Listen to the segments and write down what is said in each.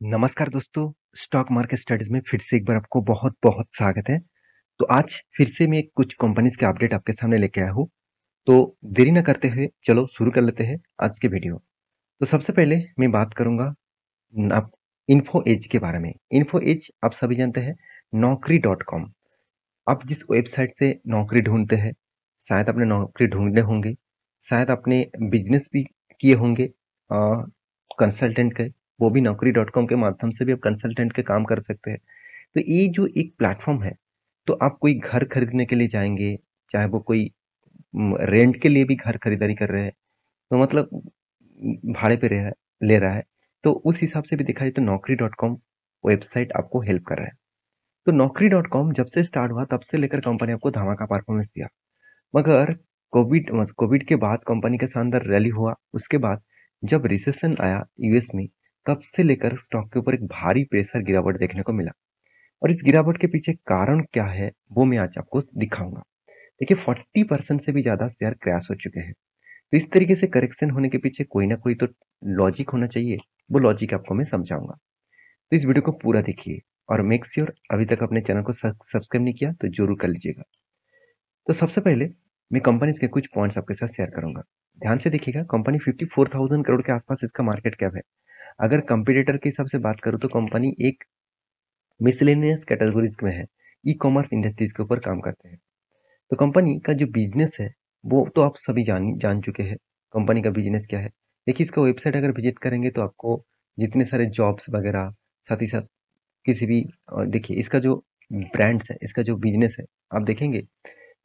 नमस्कार दोस्तों, stock market studies में फिर से एक बार आपको बहुत-बहुत स्वागत है। तो आज फिर से मैं कुछ कंपनीज़ के अपडेट आपके सामने लेके आया हूँ। तो देरी ना करते हुए चलो शुरू कर लेते हैं आज की वीडियो। तो सबसे पहले मैं बात करूँगा आप इन्फो एज के बारे में। इन्फो एज आप सभी जानते हैं नौकरी.com। आप जिस वेबसाइट से नौकरी ढूँढते हैं, शायद आपने नौकरी ढूँढे होंगे, शायद आपने बिज़नेस भी किए होंगे कंसल्टेंट के, वो भी नौकरी.com के माध्यम से भी आप कंसल्टेंट के काम कर सकते हैं। तो ये जो एक प्लेटफ़ॉर्म है, तो आप कोई घर खरीदने के लिए जाएँगे, चाहे वो कोई रेंट के लिए भी घर खरीदारी कर रहे हैं, तो मतलब भाड़े पे ले रहा है, तो उस हिसाब से भी देखा जाए तो नौकरी.com वेबसाइट आपको हेल्प कर रहा है। तो नौकरी.com जब से स्टार्ट हुआ तब से लेकर कंपनी आपको धमाका परफॉर्मेंस दिया। मगर कोविड के बाद कंपनी का शानदार रैली हुआ। उसके बाद जब रिसेशन आया यूएस में, तब से लेकर स्टॉक के ऊपर एक भारी प्रेशर गिरावट देखने को मिला। और इस गिरावट के पीछे कारण क्या है, वो मैं आज आपको दिखाऊंगा। देखिए 40% से भी ज़्यादा शेयर क्रैश हो चुके हैं। तो इस तरीके से करेक्शन होने के पीछे कोई ना कोई तो लॉजिक होना चाहिए। वो लॉजिक आपको मैं समझाऊंगा। तो इस वीडियो को पूरा देखिए और मेक श्योर अभी तक अपने चैनल को सब्सक्राइब नहीं किया तो जरूर कर लीजिएगा। तो सबसे पहले मैं कंपनीज के कुछ पॉइंट्स आपके साथ शेयर करूंगा। ध्यान से देखिएगा, कंपनी 54,000 करोड़ के आसपास इसका मार्केट कैप है। अगर कंपटीटर के हिसाब से बात करूं तो कंपनी एक मिसलेनियस कैटेगरीज में है, ई कॉमर्स इंडस्ट्रीज के ऊपर काम करते हैं। तो कंपनी का जो बिजनेस है वो तो आप सभी जान जान चुके हैं। कंपनी का बिजनेस क्या है, देखिए इसका वेबसाइट अगर विजिट करेंगे तो आपको जितने सारे जॉब्स वगैरह, साथ ही साथ किसी भी देखिए इसका जो ब्रांड्स है, इसका जो बिजनेस है, आप देखेंगे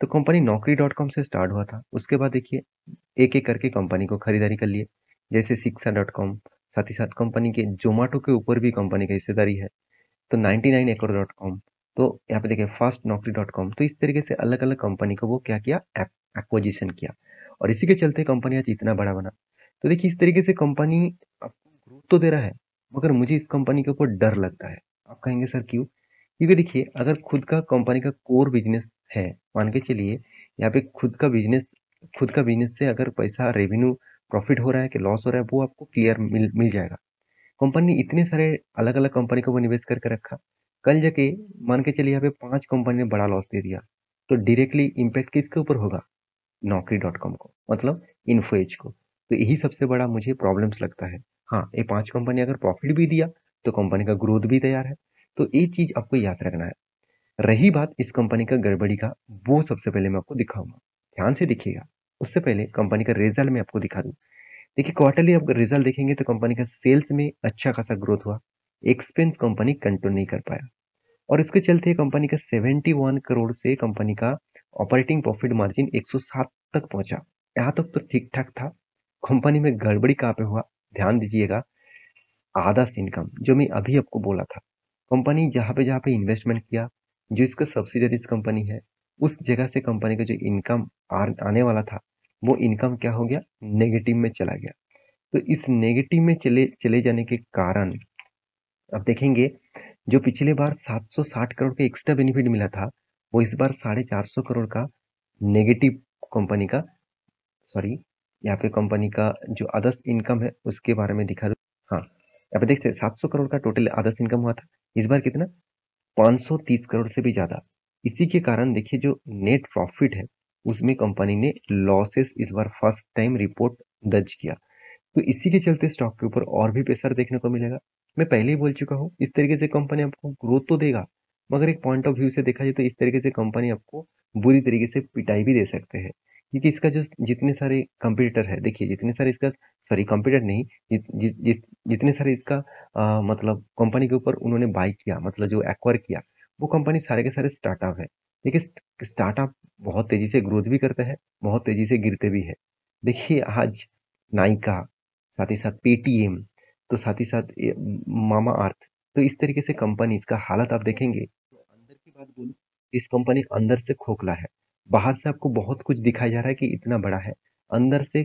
तो कंपनी नौकरी.com से स्टार्ट हुआ था। उसके बाद देखिए एक-एक करके कंपनी को खरीदारी कर लिए, जैसे शिक्षा.com, साथ ही साथ कंपनी के ज़ोमैटो के ऊपर भी कंपनी की हिस्सेदारी है। तो 99acres.com, तो यहाँ पे देखिए फर्स्ट नौकरी.com। तो इस तरीके से अलग-अलग कंपनी को वो क्या किया, एक्विजिशन किया और इसी के चलते कंपनी आज इतना बड़ा बना। तो देखिए इस तरीके से कंपनी आपको ग्रोथ तो दे रहा है, मगर मुझे इस कंपनी के ऊपर डर लगता है। आप कहेंगे सर क्यों? क्योंकि देखिए अगर खुद का कंपनी का कोर बिजनेस है, मान के चलिए यहाँ पे खुद का बिजनेस से अगर पैसा रेवेन्यू प्रॉफिट हो रहा है कि लॉस हो रहा है, वो आपको क्लियर मिल मिल जाएगा। कंपनी ने इतने सारे अलग-अलग कंपनी को वो निवेश करके रखा। कल जाके मान के चलिए यहाँ पे 5 कंपनी ने बड़ा लॉस दे दिया, तो डायरेक्टली इम्पैक्ट किसके ऊपर होगा? नौकरी.com को, मतलब इन्फो एज को। तो यही सबसे बड़ा मुझे प्रॉब्लम्स लगता है। हाँ, ये 5 कंपनी अगर प्रॉफिट भी दिया, तो कंपनी का ग्रोथ भी तैयार है। तो ये चीज़ आपको याद रखना है। रही बात इस कंपनी का गड़बड़ी का, वो सबसे पहले मैं आपको दिखाऊँगा। ध्यान से देखिएगा। उससे पहले कंपनी का रिज़ल्ट मैं आपको दिखा दूँ। देखिए क्वार्टरली आप रिजल्ट देखेंगे तो कंपनी का सेल्स में अच्छा खासा ग्रोथ हुआ। एक्सपेंस कंपनी कंट्रोल नहीं कर पाया और इसके चलते कंपनी का 71 करोड़ से कंपनी का ऑपरेटिंग प्रॉफिट मार्जिन 107 तक पहुंचा। यहाँ तक तो ठीक ठाक था। कंपनी में गड़बड़ी कहाँ पे हुआ, ध्यान दीजिएगा। आदर्श इनकम जो मैं अभी आपको बोला था, कंपनी जहाँ पे इन्वेस्टमेंट किया, जो इसका सब्सिडरीज कंपनी है, उस जगह से कंपनी का जो इनकम आने वाला था, वो इनकम क्या हो गया, नेगेटिव में चला गया। तो इस नेगेटिव में चले चले जाने के कारण आप देखेंगे जो पिछले बार 760 करोड़ का एक्स्ट्रा बेनिफिट मिला था, वो इस बार 450 करोड़ का नेगेटिव कंपनी का, सॉरी, यहाँ पे कंपनी का जो अदर्स इनकम है उसके बारे में दिखा दूँ। हाँ, यहाँ पे देख सकते 700 करोड़ का टोटल अदर्स इनकम हुआ था। इस बार कितना, 530 करोड़ से भी ज़्यादा। इसी के कारण देखिए जो नेट प्रॉफिट है उसमें कंपनी ने लॉसेस इस बार फर्स्ट टाइम रिपोर्ट दर्ज किया। तो इसी के चलते स्टॉक के ऊपर और भी प्रेशर देखने को मिलेगा। मैं पहले ही बोल चुका हूँ, इस तरीके से कंपनी आपको ग्रोथ तो देगा, मगर एक पॉइंट ऑफ व्यू से देखा जाए तो इस तरीके से कंपनी आपको बुरी तरीके से पिटाई भी दे सकते हैं। क्योंकि इसका जो जितने सारे कंपटीटर है, देखिए जितने सारे इसका, सॉरी कंपटीटर नहीं, जितने सारे इसका मतलब कंपनी के ऊपर उन्होंने बाई किया, मतलब जो एक्वायर किया, वो कंपनी सारे के सारे स्टार्टअप है। देखिए स्टार्टअप बहुत तेजी से ग्रोथ भी करता है, बहुत तेजी से गिरते भी है। देखिए आज नायका, साथ ही साथ पेटीएम, तो साथ ही साथ मामा अर्थ, तो इस तरीके से कंपनी इसका हालत आप देखेंगे तो अंदर की बात बोलूं, इस कंपनी अंदर से खोखला है। बाहर से आपको बहुत कुछ दिखाया जा रहा है कि इतना बड़ा है, अंदर से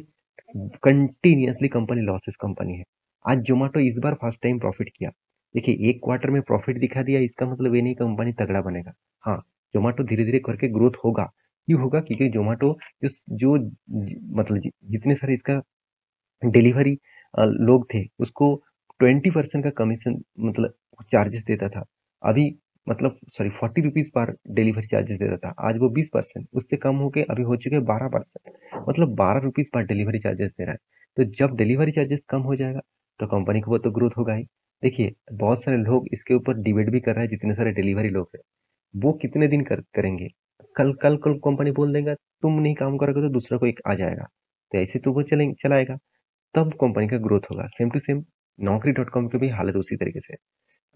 कंटिन्यूअसली कंपनी लॉसेस कंपनी है। आज जोमेटो इस बार फर्स्ट टाइम प्रॉफिट किया। देखिए एक क्वार्टर में प्रॉफिट दिखा दिया, इसका मतलब ये नहीं कंपनी तगड़ा बनेगा। हाँ, जोमेटो धीरे धीरे करके ग्रोथ होगा। क्यों होगा? क्योंकि जोमेटो जो जो मतलब जितने सारे इसका डिलीवरी लोग थे उसको 20% का कमीशन मतलब चार्जेस देता था। अभी मतलब सॉरी 40 रुपीज़ पर डिलीवरी चार्जेस देता था। आज वो 20%, उससे कम होके अभी हो चुके हैं 12%, मतलब 12 रुपीज़ पर डिलीवरी चार्जेस दे रहा है। तो जब डिलीवरी चार्जेस कम हो जाएगा तो कंपनी को वो तो ग्रोथ होगा ही। देखिए बहुत सारे लोग इसके ऊपर डिबेट भी कर रहे हैं, जितने सारे डिलीवरी लोग हैं वो कितने दिन करेंगे। कल कल कल कंपनी बोल देगा तुम नहीं काम करोगे तो दूसरा कोई आ जाएगा, तो ऐसे तो वो चलाएगा, तब कंपनी का ग्रोथ होगा। सेम टू सेम नौकरी डॉट कॉम की भी हालत उसी तरीके से है।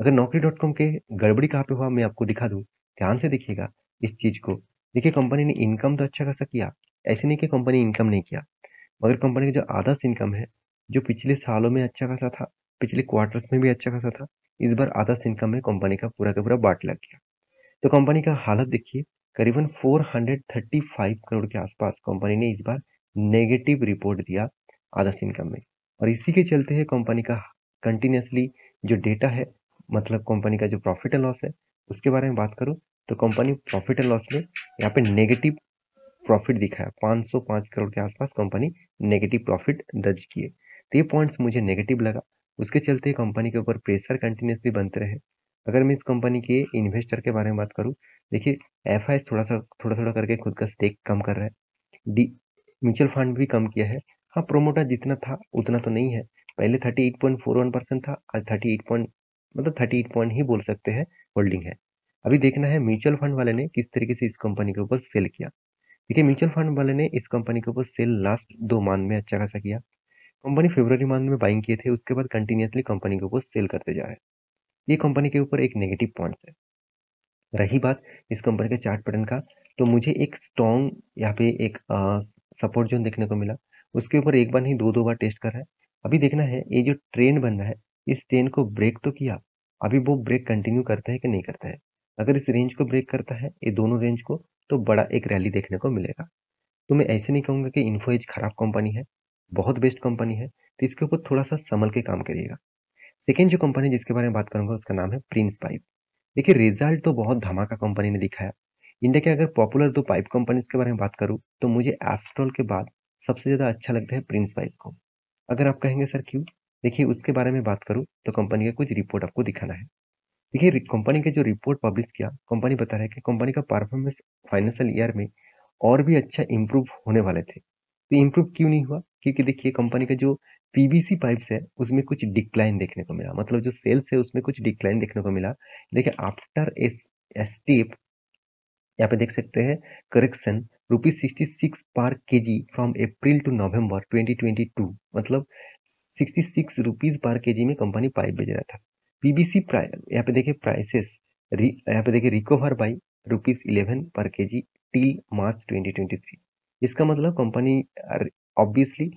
अगर नौकरी डॉट कॉम के गड़बड़ी कहाँ पे हुआ मैं आपको दिखा दूं, ध्यान से देखिएगा इस चीज को। देखिए कंपनी ने इनकम तो अच्छा खासा किया, ऐसे नहीं कि कंपनी इनकम नहीं किया, मगर कंपनी का जो आदर्श इनकम है, जो पिछले सालों में अच्छा खासा था, पिछले क्वार्टर्स में भी अच्छा खासा था, इस बार आदर्श इनकम में कंपनी का पूरा बाट लग गया। तो कंपनी का हालत देखिए, करीबन 435 करोड़ के आसपास कंपनी ने इस बार नेगेटिव रिपोर्ट दिया आदर्श इनकम में। और इसी के चलते है कंपनी का कंटिन्यूसली जो डेटा है, मतलब कंपनी का जो प्रॉफिट एंड लॉस है उसके बारे में बात करूं, तो कंपनी प्रॉफिट एंड लॉस में यहाँ पे नेगेटिव प्रॉफिट दिखाया। 505 करोड़ के आसपास कंपनी नेगेटिव प्रॉफिट दर्ज किए। तो ये पॉइंट्स मुझे नेगेटिव लगा, उसके चलते कंपनी के ऊपर प्रेशर कंटिन्यूसली बनते रहे। अगर मैं इस कंपनी के इन्वेस्टर के बारे में बात करूं, देखिए एफ आई थोड़ा थोड़ा करके खुद का स्टेक कम कर रहा है, डी म्यूचुअल फंड भी कम किया है। हाँ प्रोमोटर जितना था उतना तो नहीं है, पहले 38.41% था, आज 38 पॉइंट मतलब 38 पॉइंट ही बोल सकते हैं होल्डिंग है। अभी देखना है म्यूचुअल फंड वाले ने किस तरीके से इस कंपनी के ऊपर सेल किया। देखिए म्यूचुअल फंड वाले ने इस कंपनी के ऊपर सेल लास्ट 2 मंथ में अच्छा खासा किया। कंपनी फरवरी मंथ में बाइंग किए थे, उसके बाद कंटिन्यूसली कंपनी के ऊपर सेल करते जा रहे हैं। ये कंपनी के ऊपर एक नेगेटिव पॉइंट है। रही बात इस कंपनी के चार्ट पैटर्न का, तो मुझे एक स्ट्रॉन्ग यहाँ पे एक सपोर्ट जोन देखने को मिला। उसके ऊपर एक बार नहीं दो दो बार टेस्ट कर रहा है। अभी देखना है ये जो ट्रेंड बन रहा है, इस ट्रेंड को ब्रेक तो किया, अभी वो ब्रेक कंटिन्यू करता है कि नहीं करता है। अगर इस रेंज को ब्रेक करता है, ये दोनों रेंज को, तो बड़ा एक रैली देखने को मिलेगा। तो मैं ऐसे नहीं कहूंगा कि इन्फो एज खराब कंपनी है, बहुत बेस्ट कंपनी है, तो इसके ऊपर थोड़ा सा संभल के काम करिएगा। सेकेंड जो कंपनी जिसके बारे में बात करूंगा उसका नाम है प्रिंस पाइप। देखिए रिजल्ट तो बहुत धमाका कंपनी ने दिखाया। इंडिया के अगर पॉपुलर 2 पाइप कंपनीज के बारे में बात करूं, तो मुझे एस्ट्रॉल के बाद सबसे ज्यादा अच्छा लगता है प्रिंस पाइप को। अगर आप कहेंगे सर क्यों, देखिए उसके बारे में बात करूं तो कंपनी का कुछ रिपोर्ट आपको दिखाना है। देखिए कंपनी के जो रिपोर्ट पब्लिश किया, कंपनी बता रहा है कि कंपनी का परफॉर्मेंस फाइनेंशियल ईयर में और भी अच्छा इम्प्रूव होने वाले थे। तो इम्प्रूव क्यों नहीं हुआ, क्योंकि देखिए कंपनी का जो पीवीसी पाइप्स है उसमें कुछ डिक्लाइन देखने को मिला, मतलब जो सेल्स है उसमें कुछ डिक्लाइन देखने को मिला। देखिए आफ्टर स्टेप यहाँ पे देख सकते हैं करेक्शन ₹66 पर केजी फ्रॉम अप्रैल टू नवंबर 2022, मतलब ₹66 पर केजी में कंपनी पाइप बेच रहा था। पीबीसी प्राइस यहाँ पे देखिए प्राइसेस, यहाँ पे देखिए रिकवर बाई ₹11 पर केजी टिल मार्च 2023। इसका मतलब कंपनी ऑब्वियसली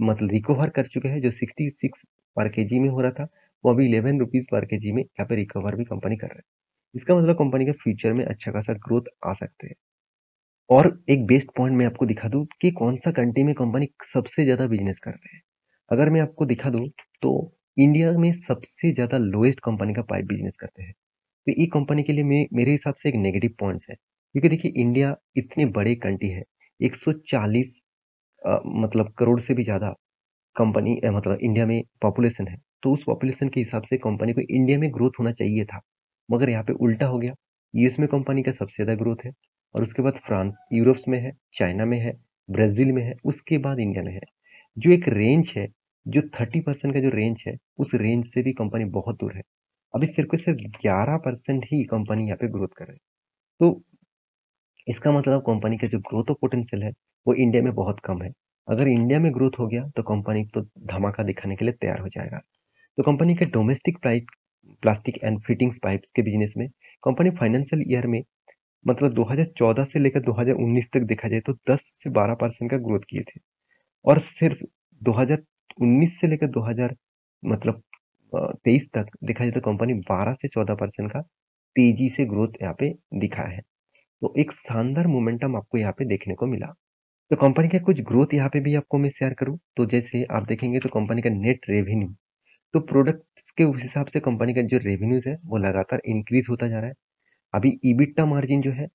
मतलब रिकवर कर चुके हैं। जो 66 पर केजी में हो रहा था वो अभी ₹11 पर केजी में यहाँ पे रिकवर भी कंपनी कर रहा है। इसका मतलब कंपनी के फ्यूचर में अच्छा खासा ग्रोथ आ सकते हैं। और एक बेस्ट पॉइंट मैं आपको दिखा दूं कि कौन सा कंट्री में कंपनी सबसे ज्यादा बिजनेस करते हैं। अगर मैं आपको दिखा दूं तो इंडिया में सबसे ज्यादा लोएस्ट कंपनी का पाइप बिजनेस करते हैं। तो ये कंपनी के लिए मेरे हिसाब से एक नेगेटिव पॉइंट्स है, क्योंकि देखिए इंडिया इतने बड़े कंट्री है, 140 मतलब करोड़ से भी ज्यादा कंपनी मतलब इंडिया में पॉपुलेशन है। तो उस पॉपुलेशन के हिसाब से कंपनी को इंडिया में ग्रोथ होना चाहिए था, मगर यहाँ पे उल्टा हो गया। यूएस में कंपनी का सबसे ज्यादा ग्रोथ है, और उसके बाद फ्रांस यूरोप में है, चाइना में है, ब्राजील में है, उसके बाद इंडिया में है। जो एक रेंज है, जो 30% का जो रेंज है, उस रेंज से भी कंपनी बहुत दूर है। अभी सिर्फ 11% ही कंपनी यहाँ पे ग्रोथ कर रहे हैं। तो इसका मतलब कंपनी का जो ग्रोथ पोटेंशियल है वो इंडिया में बहुत कम है। अगर इंडिया में ग्रोथ हो गया तो कंपनी तो धमाका दिखाने के लिए तैयार हो जाएगा। तो कंपनी के domestic pipe plastic and fittings pipes के बिजनेस में कंपनी फाइनेंशियल ईयर में मतलब 2014 से लेकर 2019 तक देखा जाए तो 10 से 12% का ग्रोथ किए थे। और सिर्फ 2019 से लेकर 2000 मतलब 23 तक देखा जाए तो कंपनी 12 से 14% का तेजी से ग्रोथ यहाँ पे दिखा है। तो एक शानदार मोमेंटम आपको यहाँ पे देखने को मिला। तो कंपनी का कुछ ग्रोथ यहाँ पे भी आपको मैं शेयर करूँ, तो जैसे आप देखेंगे तो कंपनी का नेट रेवेन्यू, तो प्रोडक्ट्स के उस हिसाब से कंपनी का जो रेवेन्यूज है वो लगातार इंक्रीज होता जा रहा है। अभी ईबिटा मार्जिन जो है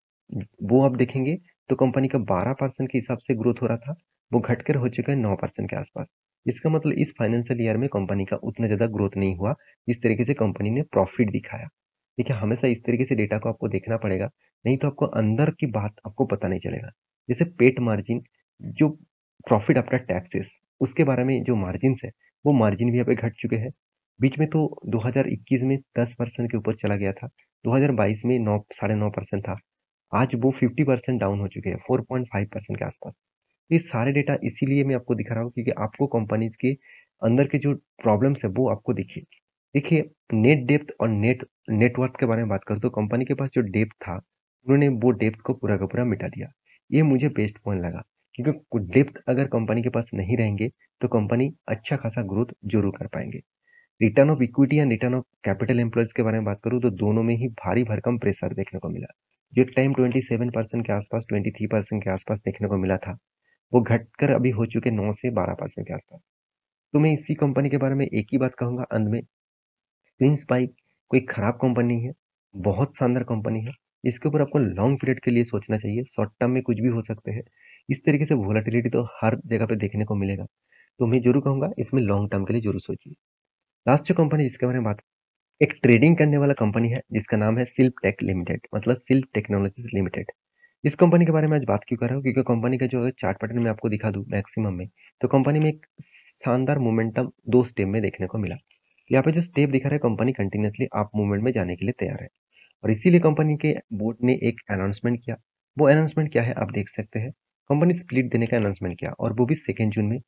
वो आप देखेंगे तो कंपनी का 12% के हिसाब से ग्रोथ हो रहा था, वो घटकर हो चुका है 9% के आसपास। इसका मतलब इस फाइनेंशियल ईयर में कंपनी का उतना ज़्यादा ग्रोथ नहीं हुआ, जिस तरीके से कंपनी ने प्रॉफिट दिखाया। देखिए, हमेशा इस तरीके से डेटा को आपको देखना पड़ेगा, नहीं तो आपको अंदर की बात आपको पता नहीं चलेगा। जैसे पेट मार्जिन, जो प्रॉफिट आफ्टर टैक्सेस, उसके बारे में जो मार्जिन्स है, वो मार्जिन भी यहाँ पे घट चुके हैं। बीच में तो 2021 में 10% के ऊपर चला गया था, 2022 में 9 साढ़े 9% था। आज वो 50% डाउन हो चुके हैं, 4.5% के आसपास। ये सारे डेटा इसीलिए मैं आपको दिखा रहा हूँ क्योंकि आपको कंपनीज के अंदर के जो प्रॉब्लम्स है वो आपको दिखे। देखिए, नेट डेप्थ और नेटवर्थ के बारे में बात करूँ तो कंपनी के पास जो डेप्थ था, उन्होंने वो डेप्थ को पूरा का पूरा मिटा दिया। ये मुझे बेस्ट पॉइंट लगा, क्योंकि डेप्थ अगर कंपनी के पास नहीं रहेंगे तो कंपनी अच्छा खासा ग्रोथ जरूर कर पाएंगे। Return of equity and return of capital employees के बारे में बात करूँ तो दोनों में ही भारी भरकम प्रेशर देखने को मिला। जो एक टाइम 27% के आसपास, 23% के आसपास देखने को मिला था, वो घटकर अभी हो चुके 9 से 12% के आसपास। तो मैं इसी कंपनी के बारे में एक ही बात कहूंगा अंत में, प्रिंस पाइप कोई खराब कंपनी है, बहुत शानदार कंपनी है। इसके ऊपर आपको लॉन्ग पीरियड के लिए सोचना चाहिए, शॉर्ट टर्म में कुछ भी हो सकते हैं। इस तरीके से वोलेटिलिटी तो हर जगह पे देखने को मिलेगा, तो मैं जरूर कहूंगा इसमें लॉन्ग टर्म के लिए जरूर सोचिए। लास्ट जो कंपनी जिसके बारे में बात, एक ट्रेडिंग करने वाला कंपनी है जिसका नाम है सिल्प टेक लिमिटेड, मतलब सिल्प टेक्नोलॉजीज लिमिटेड। इस कंपनी के बारे में आज बात क्यों कर रहा हूँ, क्योंकि कंपनी का जो अगर चार्ट पैटर्न में आपको दिखा दूं मैक्सिमम में, तो कंपनी में एक शानदार मोमेंटम दो स्टेप में देखने को मिला। यहाँ पे जो स्टेप दिखा रहा है, कंपनी कंटिन्यूसली अप मूवमेंट में जाने के लिए तैयार है, और इसीलिए कंपनी के बोर्ड ने एक अनाउंसमेंट किया। वो अनाउंसमेंट क्या है आप देख सकते हैं, कंपनी स्प्लिट देने का अनाउंसमेंट किया, और वो भी 2 जून में।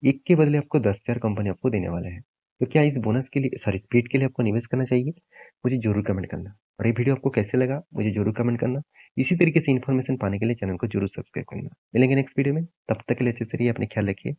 एक के बदले आपको 10,000 कंपनी आपको देने वाले हैं। तो क्या इस बोनस के लिए, सॉरी, स्प्लिट के लिए आपको निवेश करना चाहिए? मुझे जरूर कमेंट करना, और ये वीडियो आपको कैसे लगा मुझे जरूर कमेंट करना। इसी तरीके से इन्फॉर्मेशन पाने के लिए चैनल को जरूर सब्सक्राइब करना। मिलेंगे नेक्स्ट वीडियो में, तब तक के लिए अच्छे से रहिए, अपने ख्याल रखिए।